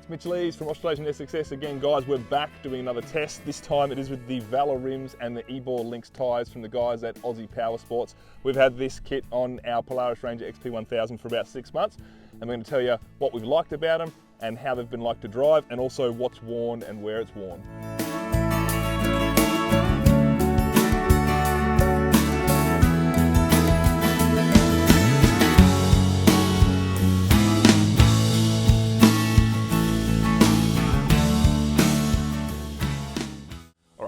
It's Mitch Lees from Australian SXS. Again, guys, we're back doing another test. This time it is with the Valor rims and the Obor Lynx Tyres from the guys at Aussie Powersports. We've had this kit on our Polaris Ranger XP1000 for about 6 months, and we're going to tell you what we've liked about them and how they've been like to drive, and also what's worn and where it's worn.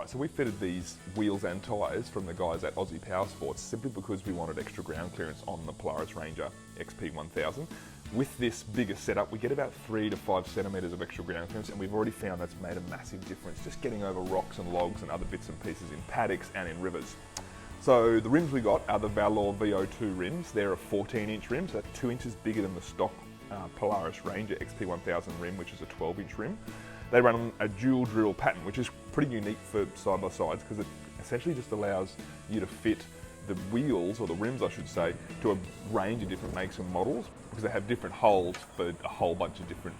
So we fitted these wheels and tyres from the guys at Aussie Powersports simply because we wanted extra ground clearance on the Polaris Ranger XP1000. With this bigger setup, we get about 3 to 5 centimetres of extra ground clearance, and we've already found that's made a massive difference just getting over rocks and logs and other bits and pieces in paddocks and in rivers. So the rims we got are the Valor VO2 rims. They're a 14-inch rim, so that's 2 inches bigger than the stock Polaris Ranger XP1000 rim, which is a 12-inch rim. They run on a dual drill pattern, which is pretty unique for side-by-sides because it essentially just allows you to fit the wheels, or the rims I should say, to a range of different makes and models because they have different holes for a whole bunch of different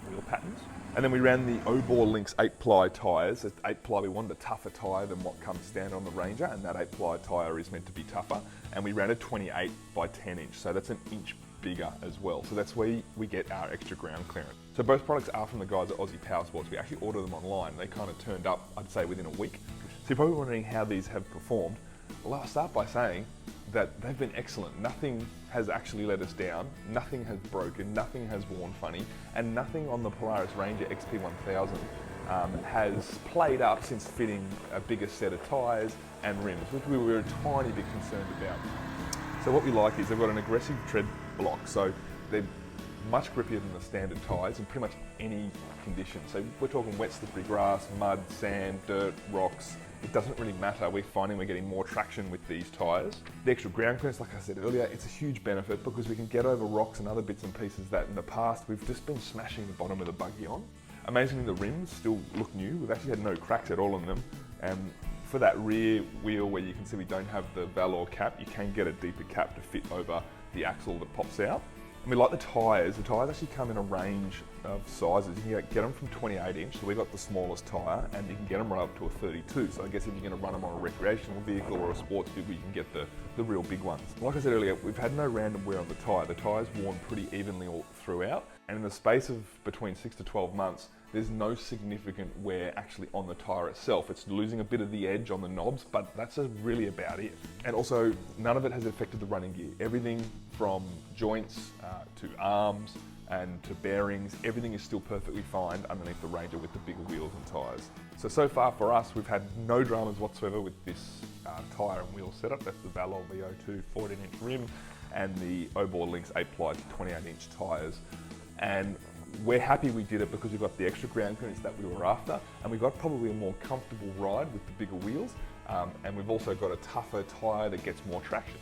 wheel patterns. And then we ran the Obor Lynx 8-ply tyres. At 8-ply we wanted a tougher tyre than what comes standard on the Ranger, and that 8-ply tyre is meant to be tougher. And we ran a 28 by 10 inch, so that's an inch bigger as well. So that's where we get our extra ground clearance. So both products are from the guys at Aussie Powersports. We actually ordered them online. They kind of turned up, I'd say, within a week. So you're probably wondering how these have performed. Well, I'll start by saying that they've been excellent. Nothing has actually let us down. Nothing has broken. Nothing has worn funny. And nothing on the Polaris Ranger XP1000 has played up since fitting a bigger set of tyres and rims, which we were a tiny bit concerned about. So what we like is they've got an aggressive tread block, so they're much grippier than the standard tyres in pretty much any condition. So we're talking wet, slippery grass, mud, sand, dirt, rocks. It doesn't really matter. We're finding we're getting more traction with these tyres. The extra ground clearance, like I said earlier, it's a huge benefit because we can get over rocks and other bits and pieces that in the past we've just been smashing the bottom of the buggy on. Amazingly, the rims still look new. We've actually had no cracks at all in them. And for that rear wheel where you can see we don't have the Valor cap, you can get a deeper cap to fit over the axle that pops out. And we like the tyres. The tyres actually come in a range of sizes. You can get them from 28 inch, so we got the smallest tyre, and you can get them right up to a 32. So I guess if you're going to run them on a recreational vehicle or a sports vehicle, you can get the real big ones. Like I said earlier, we've had no random wear on the tyre. The tyre's worn pretty evenly all throughout, and in the space of between 6 to 12 months, there's no significant wear actually on the tyre itself. It's losing a bit of the edge on the knobs, but that's really about it. And also, none of it has affected the running gear. Everything from joints to arms and to bearings, everything is still perfectly fine underneath the Ranger with the bigger wheels and tyres. So far for us, we've had no dramas whatsoever with this tyre and wheel setup. That's the Valor VO2 14-inch rim and the Obor Lynx 8-ply 28-inch tyres. And we're happy we did it because we got the extra ground clearance that we were after, and we got probably a more comfortable ride with the bigger wheels, and we've also got a tougher tyre that gets more traction.